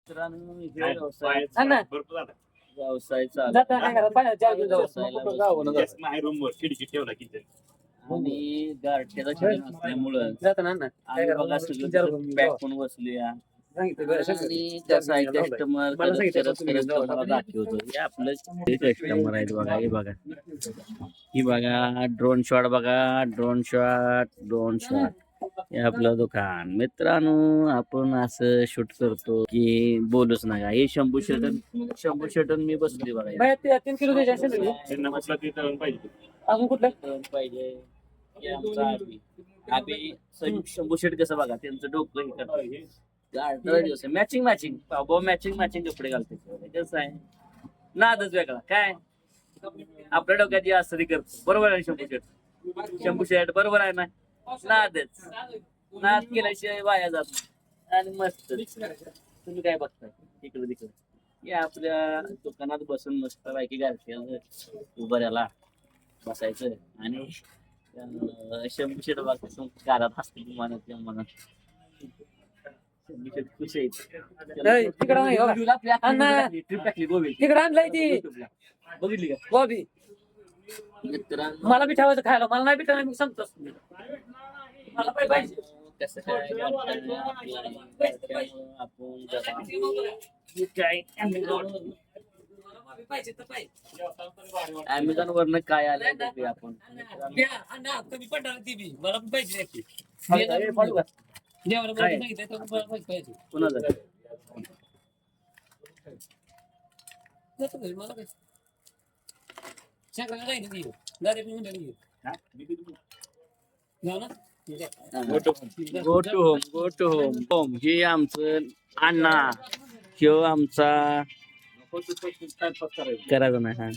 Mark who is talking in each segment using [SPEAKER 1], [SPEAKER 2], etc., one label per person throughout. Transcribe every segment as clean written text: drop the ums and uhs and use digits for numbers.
[SPEAKER 1] मित्रांनो हे
[SPEAKER 2] काय
[SPEAKER 1] व्यवसाय
[SPEAKER 2] पायाचं
[SPEAKER 3] ना.
[SPEAKER 2] भरपूर झालं.
[SPEAKER 1] व्यवसाय चालू
[SPEAKER 3] जाता काय करा पाण्यात जाऊ जाऊ
[SPEAKER 1] व्यवसायाला
[SPEAKER 2] Yes, नाही रूमवर खिडकी ठेवला किचन.
[SPEAKER 1] आणि गारठ्याचा खेळ नसल्यामुळं
[SPEAKER 3] जाता ना
[SPEAKER 1] आम्ही बघा सगळं पॅक पण बसलूया आणि कसं आहे कस्टमर कस्टमर दाखवतो हे आपलं कस्टमर आहेत बघा हे बघा ही बघा ड्रोन शॉट बघा ड्रोन शॉट हे आपलं दुकान मित्रांनो आपण असं शूट करतो की बोलूच नका हे शंभू शटन मी बसली बघा
[SPEAKER 3] बाहेर ते 3 किलो द्यायचे असेल ना?
[SPEAKER 2] त्यांना म्हटलं ते तळण पाहिजे.
[SPEAKER 3] अजून कुठलं
[SPEAKER 1] तळण पाहिजे हे आमचा आबी शंभू शेट कसं बघा त्यांचं डोकं हे करतो दिवस मॅचिंग मॅचिंग कपडे घालते कसं आहे नादच वेगळा काय आपल्या डोक्यात जे असतं ते करतो बरोबर आहे शंभू शेट बरोबर आहे ना नादच नाद केल्याशिवाय वाया जात नाही आणि मस्त तुम्ही काय बघताय इकडे तिकडे हे आपल्या दुकानात बसून मस्त बायकी गारठ्याला उभाऱ्याला बसायचं आणि शंभू शेट बघायचं घरात असते म्हणत खुश
[SPEAKER 3] नाही, तिकडं नाही, हो.
[SPEAKER 1] ट्रिप टाकली गोवी
[SPEAKER 3] तिकडे आणलंय ती
[SPEAKER 1] बघितली का
[SPEAKER 3] बॉबी
[SPEAKER 1] मित्रांनो
[SPEAKER 3] मला बी ठेवायचं खायला मला नाही बी ठेवायला मी सांगतो मला पाहिजे
[SPEAKER 1] कसं काय आपण काय अमेझॉन वरनं काय आलं बघूया आपण
[SPEAKER 3] कमी पडणार ती बी मला पण पाहिजे
[SPEAKER 1] काय? कोणाचं
[SPEAKER 3] मला काय सांगायला जाईल ती गाडी पण म्हणते
[SPEAKER 2] हा? मी किती-
[SPEAKER 3] जाऊ ना
[SPEAKER 1] गो टू होम हे आमचं अण्णा ह्यो आमचा
[SPEAKER 2] टाइमपास करायचं.
[SPEAKER 1] करायचा नाही हा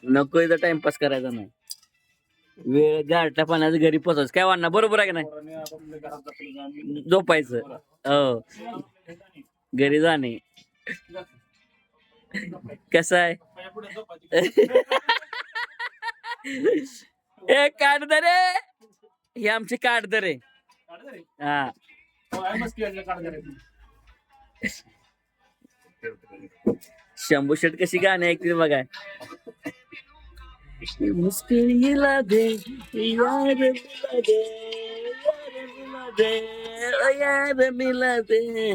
[SPEAKER 1] नको इथं टाइमपास करायचा नाही वेळ गारठ्या पाण्याचं घरी पोचायचं काय वाटणार बरोबर आहे का नाही
[SPEAKER 2] पोरांनी आपण घरात जातो जाऊन
[SPEAKER 1] झोपायचं हो घरी जाणे कसं आहे
[SPEAKER 2] पुढे झोपायची.
[SPEAKER 1] ए काढदरे हे आमचे काढदरे
[SPEAKER 2] काढ रे.
[SPEAKER 1] हा
[SPEAKER 2] हो, आहे मस्ती आहे, काढ जरा.
[SPEAKER 1] शंभू शेट कशी गाणी ऐकते बघा मुश्किल हिला दे यार मिला दे यार मिला दे ओ यार मिला दे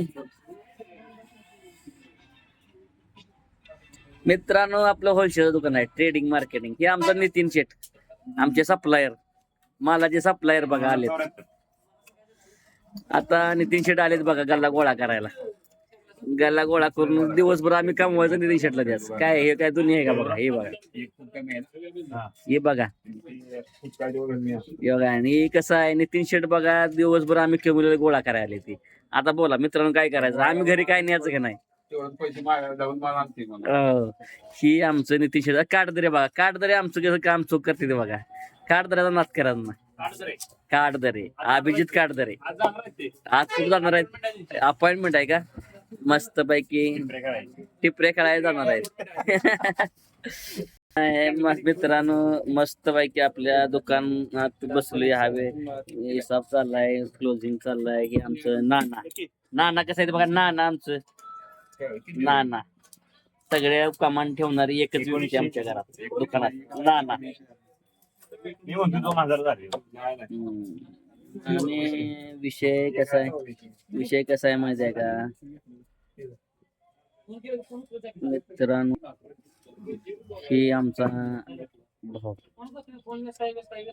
[SPEAKER 1] मित्रांनो आपलं होलसेल दुकान आहे ट्रेडिंग मार्केटिंग हे आमचा नितीन शेठ आमचे सप्लायर मालाचे सप्लायर बघा आलेत आता नितीन शेठ आलेत बघा गल्ला गोळा करायला गल्ला गोळा करून दिवसभर आम्ही कमवायचं नितीन शेठला द्यायचं काय हे काय दुनिया आहे का बघा हे बघा
[SPEAKER 2] एक खूप कमी आहे ना.
[SPEAKER 1] हे बघा
[SPEAKER 2] ते खूप काय दिवस मी असतो.
[SPEAKER 1] हे बघा आणि कसं आहे नितीन शेठ बघा दिवसभर आम्ही कमवलेला गोळा करायला आले ते आता बोला मित्रांनो काय करायचं आम्ही घरी काय न्यायचं का नाही
[SPEAKER 2] तेवढं पैसे मागायला जाऊन मला आणते मला.
[SPEAKER 1] ही आमचं नितीन शेठ काठदरे बघा काठदरे आमचं कसं काम चूक करते ते बघा काठदऱ्याचा नाच करायचा ना
[SPEAKER 2] काढ जरा.
[SPEAKER 1] काठदरे अभिजित काठदरे
[SPEAKER 2] आज जाणार आहे ते.
[SPEAKER 1] आज कुठं जाणार आहेत अपॉइंटमेंट आहे का मस्त पैकी
[SPEAKER 2] ब्रेक करायचे.
[SPEAKER 1] टिपरे खेळायला जाणार आहेत मित्रांनो मस्त पैकी आपल्या दुकानात बसलोय हवे हिसाब चाललाय क्लोजिंग चाललाय की आमचं नाना कसं आहे बघा नाना आमचं नाना सगळ्या कमान ठेवणारी एकच व्यक्ती आमच्या घरात दुकानात नाना
[SPEAKER 2] मी म्हणतो 2000 झाले.
[SPEAKER 1] आणि विषय कसा आहे माहिती आहे का मित्रांनो ही आमचा भाऊ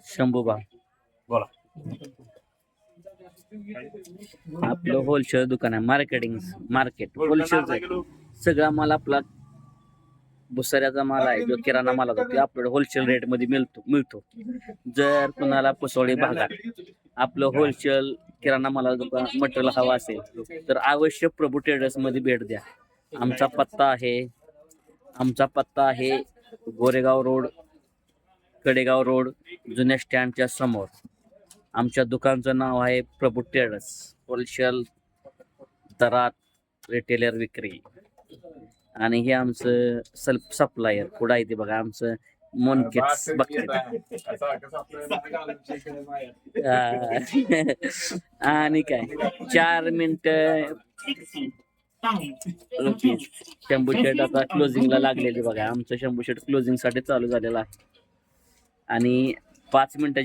[SPEAKER 1] शंभू भाऊ
[SPEAKER 2] बोला.
[SPEAKER 1] आपलं होलसेल दुकान आहे मार्केट होलसेल सगळा माल आपला भुसाऱ्याचा माल आहे जो किराणा माल होता ते आपल्याला होलसेल रेट मध्ये मिळतो जर कुणाला पुसोळी भागात आपलं होलसेल किराणा मालाचं दुकान मटेरियल हवा असेल तर अवश्य प्रभू ट्रेडर्स मध्ये भेट द्या आमचा पत्ता आहे गोरेगाव रोड कडेगाव रोड जुन्या स्टँडच्या समोर आमच्या दुकानचं नाव आहे प्रभू ट्रेडर्स होलसेल दरात रिटेलर विक्री आणि हे आमचं सप्लायर पुढं आहे ते बघा आमचं मोनकेच आणि काय 4 मिनिटं रुपीज. शंभू शेट आता क्लोजिंगला लागलेले बघा. आमचं शंभू शेट क्लोजिंग साठी चालू झालेला आहे आणि 5 मिनिटाच्या